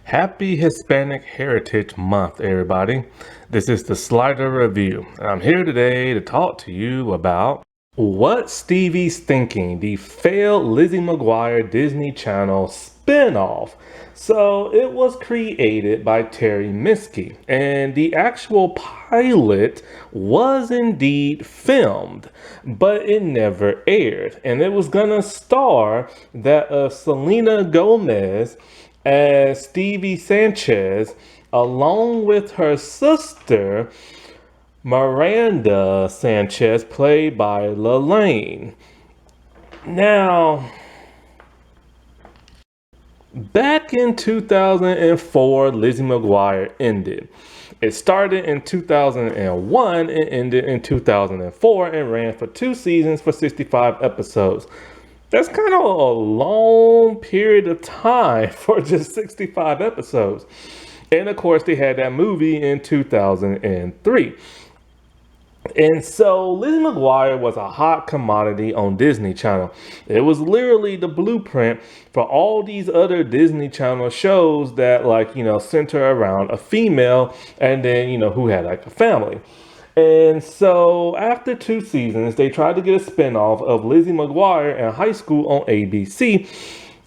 Happy Hispanic Heritage Month, everybody. This is the Slider Review. I'm here today to talk to you about What Stevie's Thinking, the failed Lizzie McGuire Disney Channel spinoff. So it was created by Terry Miskey, and the actual pilot was indeed filmed, but it never aired. And it was gonna star that of Selena Gomez as Stevie Sanchez, along with her sister Miranda Sanchez, played by Lelaine. Now, back in 2004, Lizzie McGuire ended. It started in 2001 and ended in 2004 and ran for 2 seasons for 65 episodes. That's kind of a long period of time for just 65 episodes. And of course, they had that movie in 2003. And so Lizzie McGuire was a hot commodity on Disney Channel. It was literally the blueprint for all these other Disney Channel shows that, center around a female and then, who had like a family. And so after 2 seasons, they tried to get a spinoff of Lizzie McGuire in high school on ABC.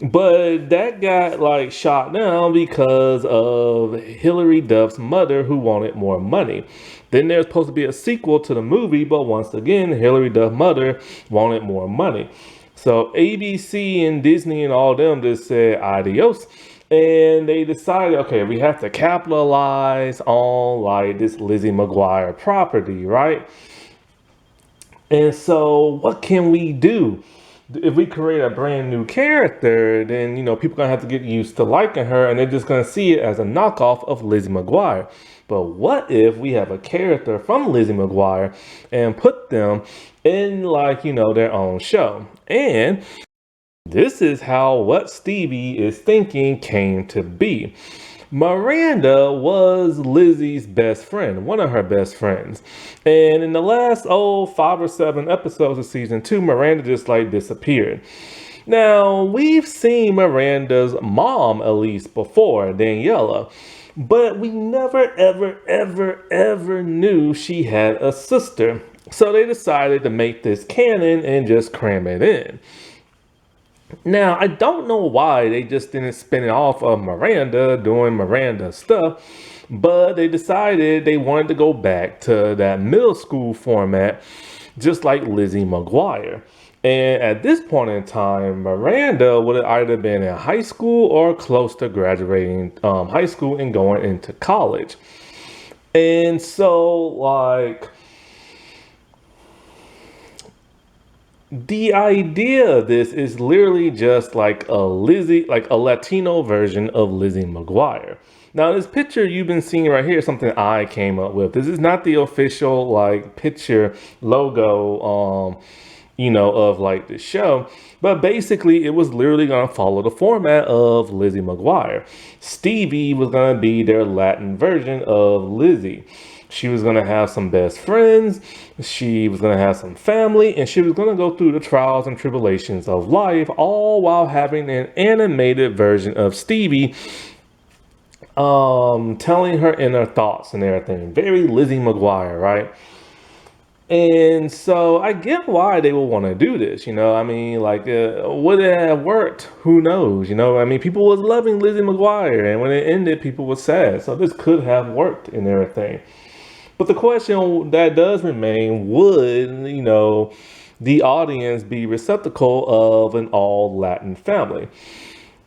But that got shot down because of Hilary Duff's mother, who wanted more money. Then there's supposed to be a sequel to the movie, but once again, Hilary Duff's mother wanted more money. So ABC and Disney and all them just said adios. And they decided, okay, we have to capitalize on this Lizzie McGuire property, right? And so what can we do? If we create a brand new character, then, people are going to have to get used to liking her, and they're just going to see it as a knockoff of Lizzie McGuire. But what if we have a character from Lizzie McGuire and put them in their own show? And this is how What Stevie Is Thinking came to be. Miranda was Lizzie's best friend, one of her best friends. And in the last 5 or 7 episodes of season 2, Miranda just disappeared. Now, we've seen Miranda's mom, at least before, Daniela, but we never, ever knew she had a sister. So they decided to make this canon and just cram it in. Now, I don't know why they just didn't spin it off of Miranda doing Miranda stuff, but they decided they wanted to go back to that middle school format, just like Lizzie McGuire. And at this point in time, Miranda would have either been in high school or close to graduating high school and going into college. And so, the idea of this is literally just like a Latino version of Lizzie McGuire. Now, this picture you've been seeing right here is something I came up with. This is not the official picture logo, of the show. But basically, it was literally going to follow the format of Lizzie McGuire. Stevie was going to be their Latin version of Lizzie. She was going to have some best friends, she was going to have some family, and she was going to go through the trials and tribulations of life, all while having an animated version of Stevie telling her inner thoughts and everything. Very Lizzie McGuire, right? And so I get why they would want to do this, would it have worked? Who knows? People was loving Lizzie McGuire, and when it ended, people were sad. So this could have worked and everything. But the question that does remain, would, the audience be receptacle of an all Latin family?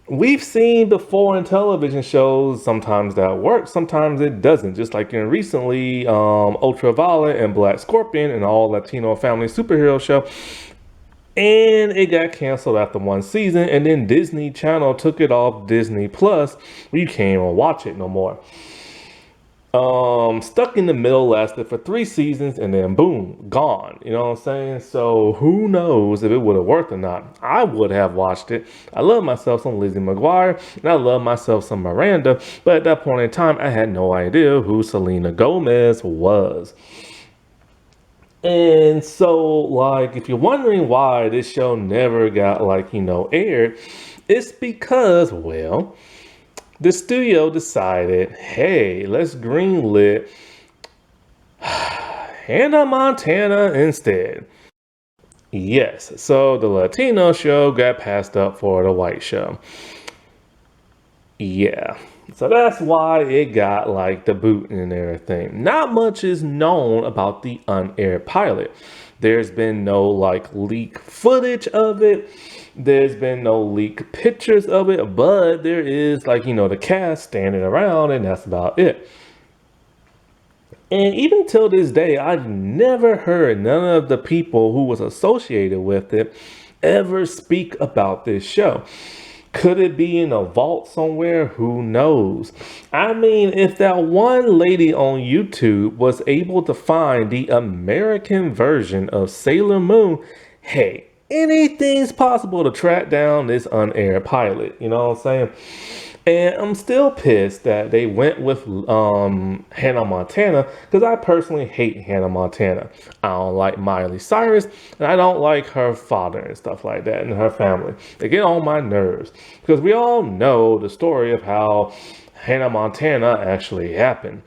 We've seen before in television shows, sometimes that works, sometimes it doesn't. Just like in recently, Ultraviolet and Black Scorpion, an all Latino family superhero show. And it got canceled after 1 season, and then Disney Channel took it off Disney Plus, where you can't even watch it no more. Stuck in the Middle lasted for 3 seasons and then boom, gone. You know what I'm saying? So who knows if it would have worked or not. I would have watched it. I love myself some Lizzie McGuire and I love myself some Miranda, but at that point in time, I had no idea who Selena Gomez was. And so, if you're wondering why this show never got, aired, it's because, well, the studio decided, hey, let's greenlit Hannah Montana instead. Yes, so the Latino show got passed up for the white show. Yeah. So that's why it got like the boot and everything. Not much is known about the unaired pilot. There's been no like leak footage of it. There's been no leak pictures of it, but there is like, the cast standing around and that's about it. And even till this day, I've never heard none of the people who was associated with it ever speak about this show. Could it be in a vault somewhere? Who knows? I mean, if that one lady on YouTube was able to find the American version of Sailor Moon, hey, anything's possible to track down this unaired pilot. You know what I'm saying? And I'm still pissed that they went with Hannah Montana because I personally hate Hannah Montana. I don't like Miley Cyrus and I don't like her father and stuff like that and her family. They get on my nerves because we all know the story of how Hannah Montana actually happened.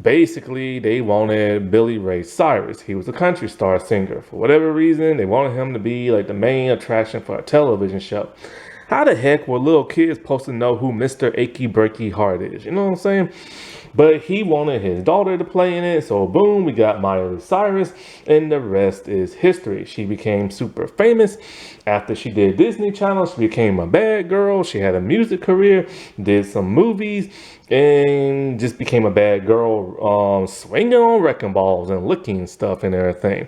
Basically, they wanted Billy Ray Cyrus. He was a country star singer. For whatever reason, they wanted him to be like the main attraction for a television show. How the heck were little kids supposed to know who Mr. Achy Breaky Heart is? You know what I'm saying? But he wanted his daughter to play in it, so boom, we got Miley Cyrus, and the rest is history. She became super famous. After she did Disney Channel, she became a bad girl. She had a music career, did some movies, and just became a bad girl, swinging on wrecking balls and licking stuff and everything.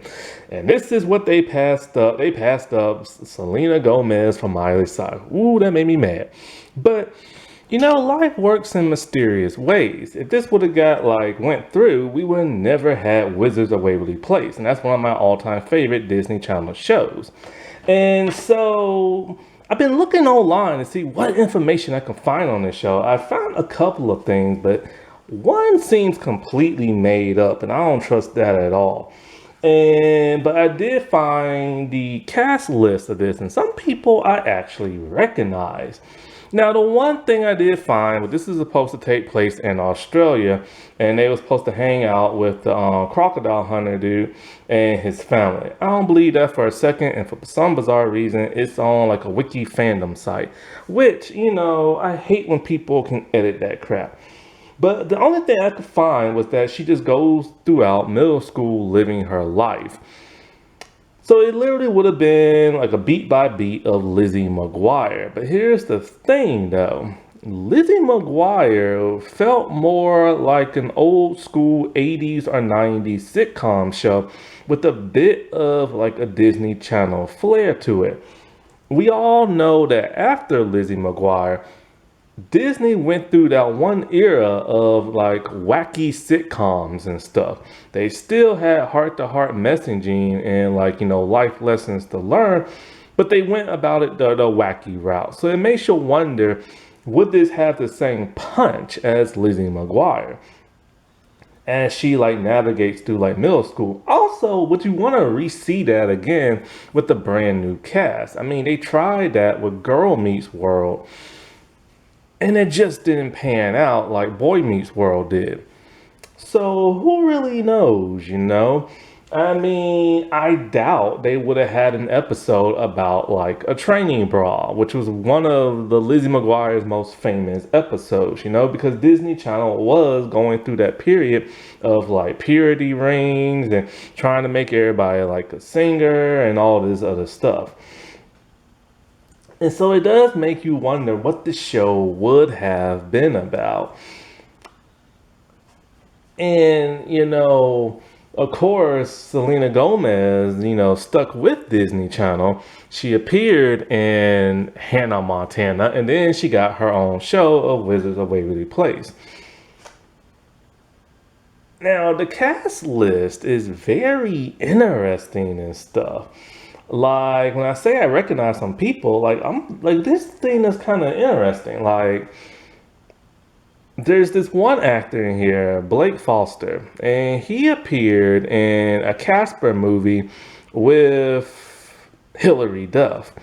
And this is what they passed up. They passed up Selena Gomez for Miley Cyrus. Ooh, that made me mad. But life works in mysterious ways. If this would have went through, we would have never had Wizards of Waverly Place. And that's one of my all-time favorite Disney Channel shows. And so I've been looking online to see what information I can find on this show. I found a couple of things, but one seems completely made up, and I don't trust that at all. But I did find the cast list of this, and some people I actually recognize. Now, the one thing I did find, this is supposed to take place in Australia, and they were supposed to hang out with the crocodile hunter dude and his family. I don't believe that for a second, and for some bizarre reason, it's on like a wiki fandom site, which, I hate when people can edit that crap. But the only thing I could find was that she just goes throughout middle school living her life. So it literally would have been like a beat by beat of Lizzie McGuire. But here's the thing though. Lizzie McGuire felt more like an old school 80s or 90s sitcom show with a bit of like a Disney Channel flair to it. We all know that after Lizzie McGuire, Disney went through that one era of like wacky sitcoms and stuff. They still had heart-to-heart messaging and life lessons to learn, but they went about it the wacky route. So it makes you wonder, would this have the same punch as Lizzie McGuire as she navigates through middle school? Also, would you want to re-see that again with the brand new cast? I mean, they tried that with Girl Meets World, and it just didn't pan out like Boy Meets World did. So who really knows, I mean, I doubt they would have had an episode about a training bra, which was one of the Lizzie McGuire's most famous episodes, because Disney Channel was going through that period of purity rings and trying to make everybody a singer and all this other stuff. And so it does make you wonder what the show would have been about. And, of course, Selena Gomez, stuck with Disney Channel. She appeared in Hannah Montana, and then she got her own show of Wizards of Waverly Place. Now, the cast list is very interesting and stuff. When I say I recognize some people, I'm this thing is kind of interesting. There's this one actor in here, Blake Foster, and he appeared in a Casper movie with Hilary Duff.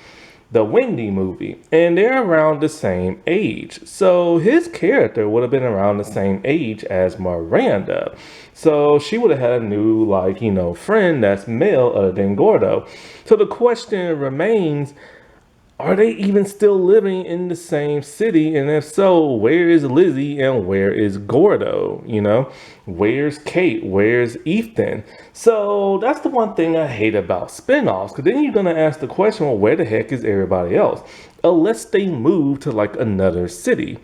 the Wendy movie, and they're around the same age. So his character would have been around the same age as Miranda. So she would have had a new, like, friend that's male other than Gordo. So the question remains, are they even still living in the same city? And if so, where is Lizzie and where is Gordo? Where's Kate? Where's Ethan? So that's the one thing I hate about spinoffs. Because then you're going to ask the question, well, where the heck is everybody else? Unless they move to like another city.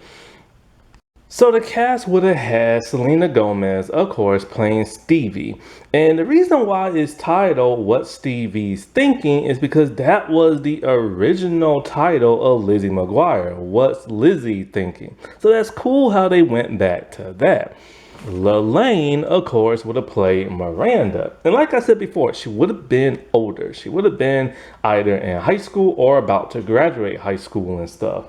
So the cast would have had Selena Gomez, of course, playing Stevie. And the reason why it's titled What Stevie's Thinking is because that was the original title of Lizzie McGuire. What's Lizzie Thinking? So that's cool how they went back to that. Lelaine, of course, would have played Miranda. And like I said before, she would have been older. She would have been either in high school or about to graduate high school and stuff.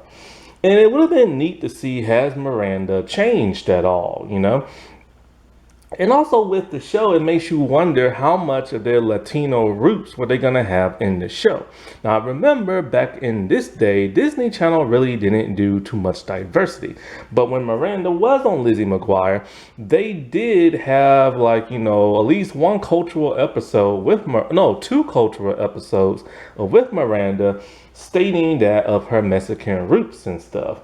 And it would have been neat to see, has Miranda changed at all, And also with the show, it makes you wonder how much of their Latino roots were they going to have in the show. Now, remember, back in this day, Disney Channel really didn't do too much diversity. But when Miranda was on Lizzie McGuire, they did have, like, at least one cultural episode with, two cultural episodes with Miranda, stating that of her Mexican roots and stuff.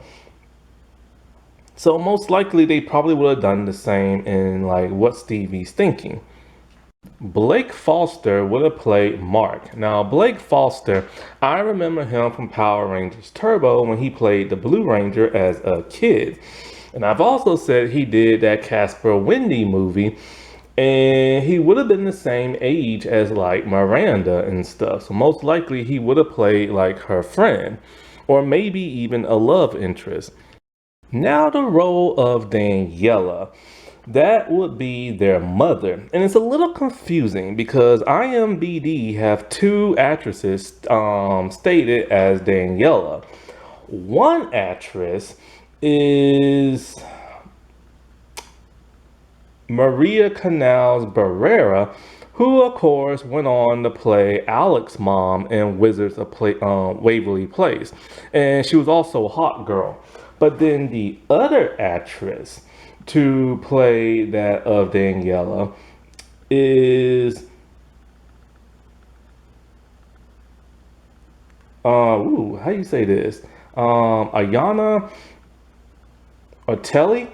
So most likely they probably would have done the same in like What Stevie's Thinking. Blake Foster would have played Mark. Now Blake Foster, I remember him from Power Rangers Turbo when he played the Blue Ranger as a kid. And I've also said he did that Casper Wendy movie, and he would have been the same age as like Miranda and stuff. So most likely he would have played like her friend, or maybe even a love interest. Now the role of Daniela, that would be their mother. And it's a little confusing because IMDb have two actresses stated as Daniela. One actress is Maria Canals Barrera, who of course went on to play Alex's mom in Wizards of Waverly Place. And she was also Hot Girl. But then the other actress to play that of Daniela is how you say this? Ayana Otelli.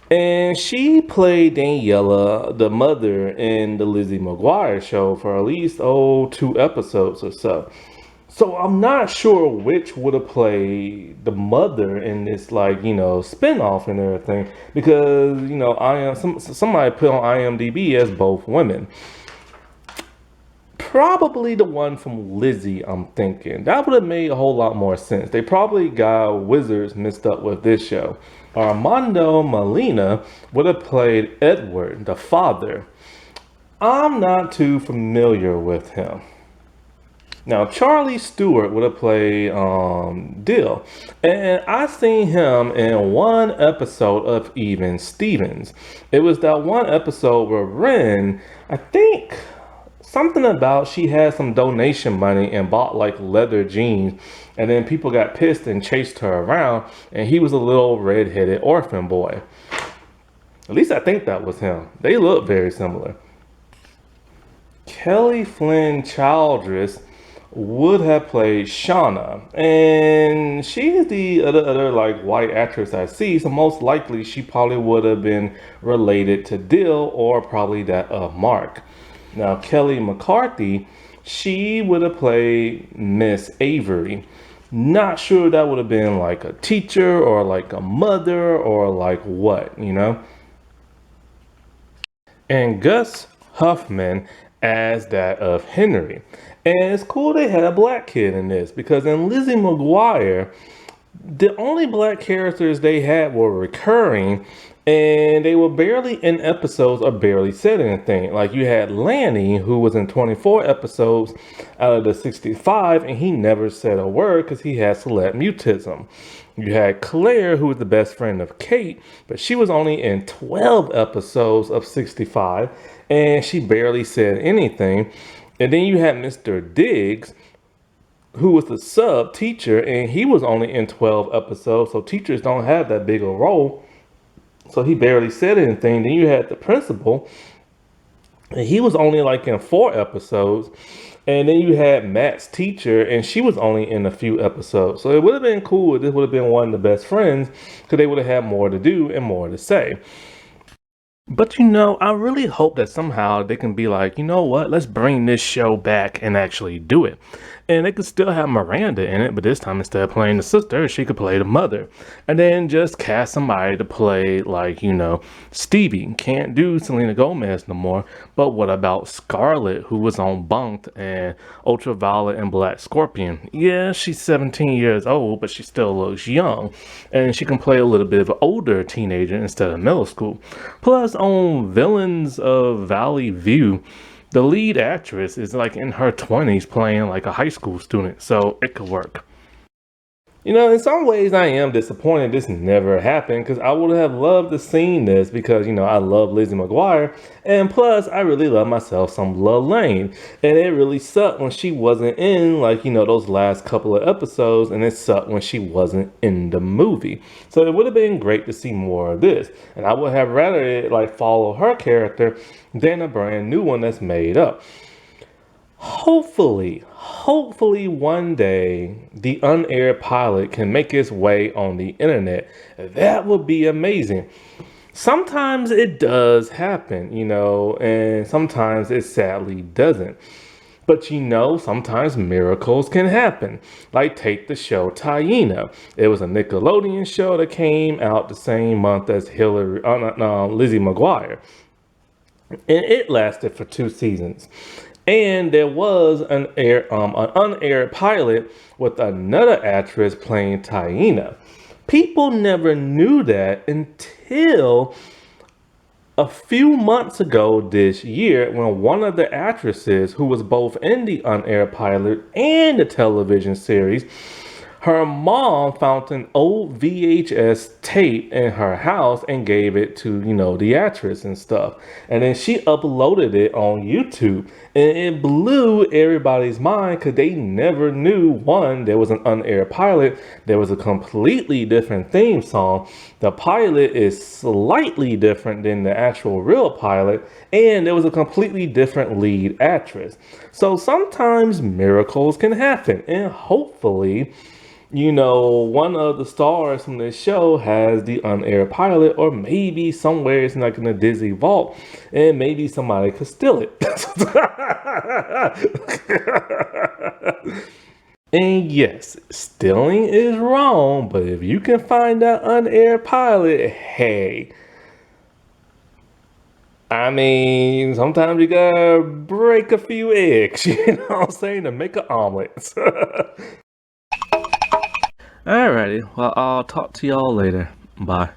And she played Daniela, the mother, in the Lizzie McGuire show for at least 2 episodes or so. So I'm not sure which would have played the mother in this, like, spinoff and everything, because somebody put on IMDb as both women. Probably the one from Lizzie, I'm thinking. That would have made a whole lot more sense. They probably got Wizards mixed up with this show. Armando Molina would have played Edward, the father. I'm not too familiar with him. Now, Charlie Stewart would have played Dill. And I seen him in one episode of Even Stevens. It was that one episode where Ren, I think something about she had some donation money and bought like leather jeans. And then people got pissed and chased her around. And he was a little red-headed orphan boy. At least I think that was him. They look very similar. Kelly Flynn Childress would have played Shauna, and she is the other like white actress I see, so most likely she probably would have been related to Dill or probably that of Mark. Now Kelly McCarthy, she would have played Miss Avery. Not sure that would have been like a teacher or like a mother or like what, And Gus Huffman as that of Henry. And it's cool they had a black kid in this, because in Lizzie McGuire, the only black characters they had were recurring, and they were barely in episodes or barely said anything. Like you had Lanny, who was in 24 episodes out of the 65, and he never said a word because he had select mutism. You had Claire, who was the best friend of Kate, but she was only in 12 episodes of 65, and she barely said anything. And then you had Mr. Diggs, who was the sub teacher, and he was only in 12 episodes. So teachers don't have that big a role. So he barely said anything. Then you had the principal, and he was only like in 4 episodes. And then you had Matt's teacher, and she was only in a few episodes. So it would have been cool if this would have been one of the best friends, because they would have had more to do and more to say. But I really hope that somehow they can be like, you know what, let's bring this show back and actually do it. And they could still have Miranda in it, but this time instead of playing the sister, she could play the mother. And then just cast somebody to play, like, Stevie. Can't do Selena Gomez no more. But what about Scarlett, who was on Bunked and Ultraviolet and Black Scorpion? Yeah, she's 17 years old, but she still looks young. And she can play a little bit of an older teenager instead of middle school. Plus, on Villains of Valley View, the lead actress is like in her 20s playing like a high school student, so it could work. In some ways I am disappointed this never happened, because I would have loved to seen this, because, I love Lizzie McGuire, and plus I really love myself some Lil Lane, and it really sucked when she wasn't in, like, those last couple of episodes, and it sucked when she wasn't in the movie. So it would have been great to see more of this, and I would have rather it like follow her character than a brand new one that's made up. Hopefully one day the unaired pilot can make its way on the internet. That would be amazing. Sometimes it does happen, and sometimes it sadly doesn't. But sometimes miracles can happen. Like take the show Taina. It was a Nickelodeon show that came out the same month as Lizzie McGuire. And it lasted for 2 seasons. And there was an unaired pilot with another actress playing Taina. People never knew that until a few months ago this year, when one of the actresses, who was both in the unaired pilot and the television series, her mom found an old VHS tape in her house and gave it to, the actress and stuff. And then she uploaded it on YouTube. And it blew everybody's mind, because they never knew, one, there was an unaired pilot. There was a completely different theme song. The pilot is slightly different than the actual real pilot. And there was a completely different lead actress. So sometimes miracles can happen. And hopefully, one of the stars from this show has the unaired pilot, or maybe somewhere it's like in a Disney vault, and maybe somebody could steal it. And yes, stealing is wrong, but if you can find that unaired pilot, hey, I mean, sometimes you gotta break a few eggs, what I'm saying, to make an omelet. Alrighty, well, I'll talk to y'all later. Bye.